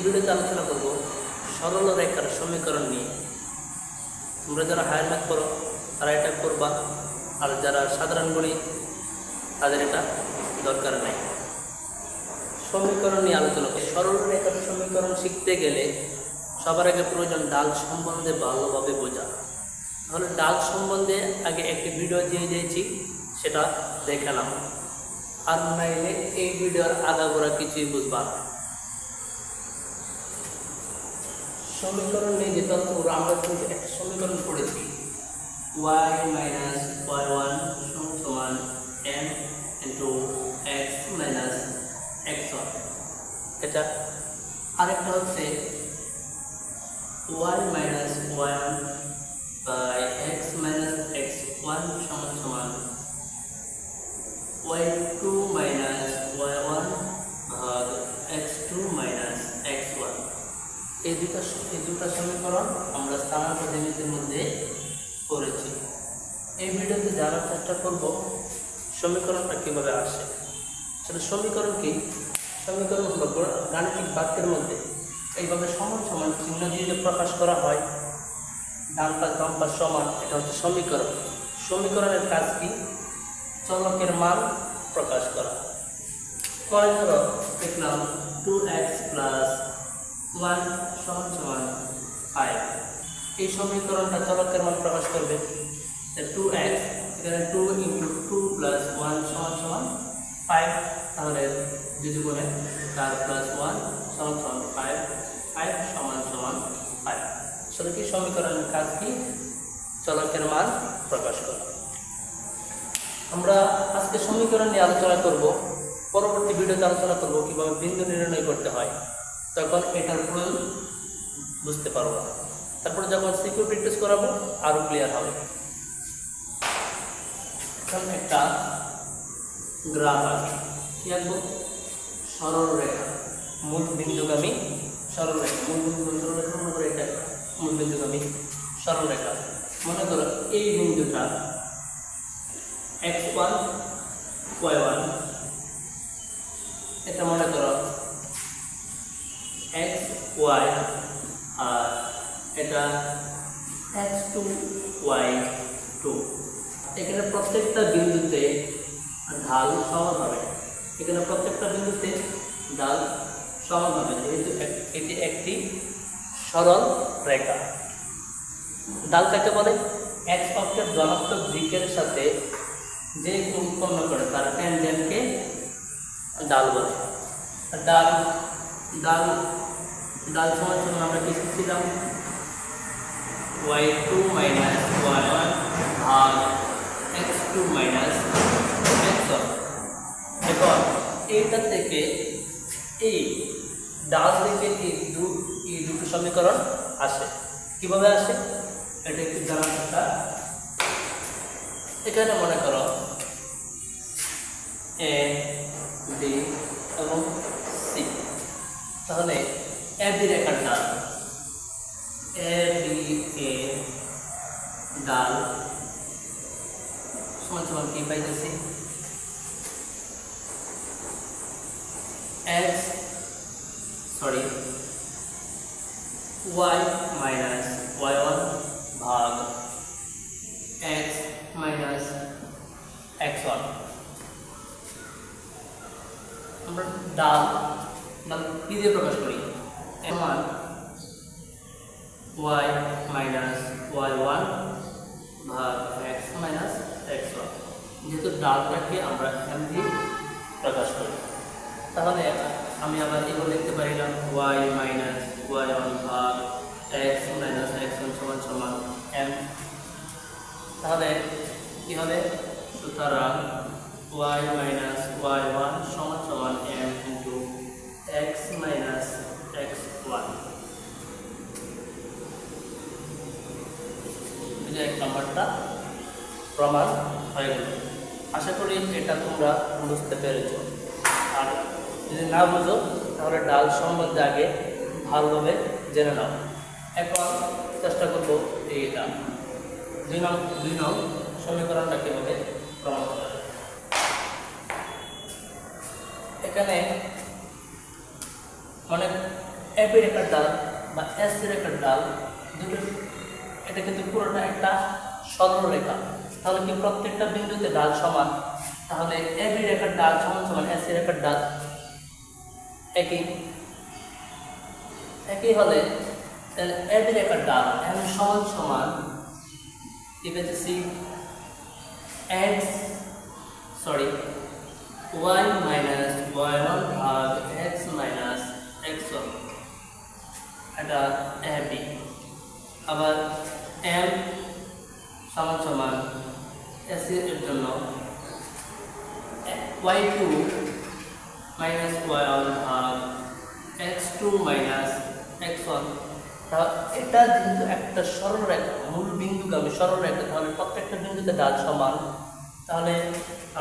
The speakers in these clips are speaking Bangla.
ভিডিওতে আলোচনা করব সরল রেখার সমীকরণ নিয়ে। তোমরা যারা হায়ার ম্যাথ করো তারা এটা করবা, আর যারা সাধারণ গণিত তাদের এটা দরকার নাই। সমীকরণ নিয়ে আলোচনা করি। সরল রেখার সমীকরণ শিখতে গেলে সবার আগে প্রয়োজন ডাল সম্বন্ধে ভালোভাবে বোঝা। তাহলে ডাল সম্বন্ধে আগে একটি ভিডিও দিয়ে দিয়েছি, সেটা দেখে নাও, আর নাইলে এই ভিডিওর আগাগোড়া কিছুই বুঝবা না। সমীকরণ নিয়ে যে তথ্যগুলো আমরা কিন্তু একটা সমীকরণ পড়েছি, y মাইনাস y1 সমান m into x minus x1। এটা আরেকটা হচ্ছে y minus y1 by x minus x1 সমান y2 মাইনাস y1 ভাগ x2 মাইনাস x1। এই দুটো সমীকরণ আমরা স্থানাঙ্ক জ্যামিতির মধ্যে করেছি। এই ভিডিওতে জানার চেষ্টা করব সমীকরণটা কীভাবে আসে। সেটা সমীকরণ কি? সমীকরণ হলো গাণিতিক বাক্যের মধ্যে এইভাবে সমান সমান চিহ্ন দিয়ে যে প্রকাশ করা হয়, ডান পাশ বাম পাশ সমান, এটা হচ্ছে সমীকরণ। সমীকরণের কাজ কি? চলকের মান প্রকাশ করা। পরে ধরো দেখলাম 2x প্লাস 1 সমান 5। এই সমীকরণটা চলকের মান প্রকাশ করবে। 2x এখানে 2 ইন্টু 2 প্লাস 1 সমান 5। তাহলে যদি বলে 4 প্লাস 1 সমান 5, 5 সমান 5। আসলে কি সমীকরণের কাজ কি? চলকের মান প্রকাশ করা। আমরা আজকে সমীকরণ নিয়ে আলোচনা করব। পরবর্তী ভিডিওতে আলোচনা করব কিভাবে বিন্দু নির্ণয় করতে হয়, তখন এটার প্রয়োগ বুঝতে পারবো। তারপরে যখন সিকিউরিটি টেস্ট করাবো আরও ক্লিয়ার হবে। এখন একটা গ্রাফ আছে, কি আঁকবো? সরল রেখা, মূল বিন্দুগামী সরল রেখা। মূল বিন্দুগামী সরল রেখা মনে করো এটা মূল বিন্দুগামী সরল রেখা। মনে করো এই বিন্দুটা x1 y1, এটা মনে করো x y, আর এটা x2 y2। এখানে প্রত্যেকটা বিন্দুতে ঢাল সমান হবে। এখানে প্রত্যেকটা বিন্দুতে ঢাল সমান হবে, যেহেতু এটি একটি সরল রেখা। ঢাল কাকে বলে? x অক্ষের ধনাত্মক দিকের সাথে যে কোণ উৎপন্ন করে তার ট্যানজেন্টকে ঢাল বলে। ঢাল ঢাল ঢাল সমান আমরা কি শিখছিলাম? y2 মাইনাস y1 ভাগ x2 মাইনাস x1। এখন এইটা থেকে এই ডাল থেকে এই দুটো সমীকরণ আসে। কিভাবে আসে এটা একটু জানার চেষ্টা। এখানে মনে করো এ বি এবং সি। তাহলে এ বি রেখার ডাল, এ বি এ ডাল সমান কি পাইতেছি? y মাইনাস y1 ভাগ x মাইনাস x1। আমরা ডাল কি দিয়ে প্রকাশ করি? সমান y মাইনাস y1 ভাগ x মাইনাস x1। যেহেতু ডালটাকে আমরা m দিয়ে প্রকাশ করি, তাহলে আমি আবার এগুলো লিখতে পারিলাম y মাইনাস y1 ভাগ x মাইনাস x1 সমান m। তাহলে কি হবে? সুতরাং y মাইনাস y1 সমান m into x minus x1। এই যে 1 নম্বরটা প্রমাণ হয়ে গেল। আশা করি এটা তোমরা বুঝতে পেরেছো। আর যদি না বুঝো তাহলে ডাল সম্বন্ধে আগে ভালোভাবে জেনে নাও। এখন চেষ্টা করবো এইটা 2 নং সমীকরণটা কীভাবে প্রমাণ করা যায়। এখানে অনেক এ বি রেখার ডাল বা এস রেখার ডাল দুটো, এটা কিন্তু পুরোটা একটা সরল রেখা। তাহলে কি প্রত্যেকটা বিন্দুতে ডাল সমান, তাহলে এ বি রেখার ডাল সমান সমান এস রেখার ডাল একই হলে তাহলে এ বি রেখার ডাল এম সমান সমান লিখেছি y মাইনাস y1 ভাগ x মাইনাস x1, এটা এ বি। আবার m সমান সমান s এর জন্য y2 মাইনাস y1 ভাগ x2 মাইনাস x1। এটা যেহেতু একটা সরলরেখা, মূল বিন্দুগামী সরলরেখা, তাহলে প্রত্যেকটা বিন্দুতে ডাল সমান। তাহলে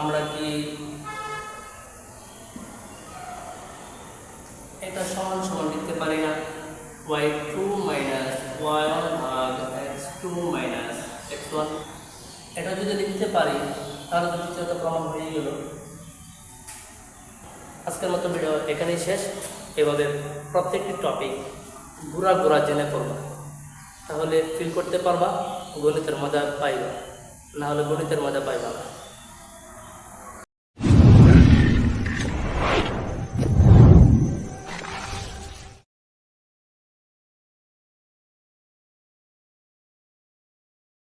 আমরা কি এটা সমান সমান লিখতে পারি না y2 মাইনাস y1 ভাগ x2 মাইনাস x1? এটা যদি লিখতে পারি তাহলে তো দ্বিতীয়টা প্রমাণ হয়ে গেল। আজকের মতো ভিডিও এখানেই শেষ। এভাবে প্রত্যেকটি টপিক ঘোরা জেনে পড়বা, তাহলে ফিল করতে পারবা, গণিতের মজা পাইবা, না হলে গণিতের মজা পাইবা না।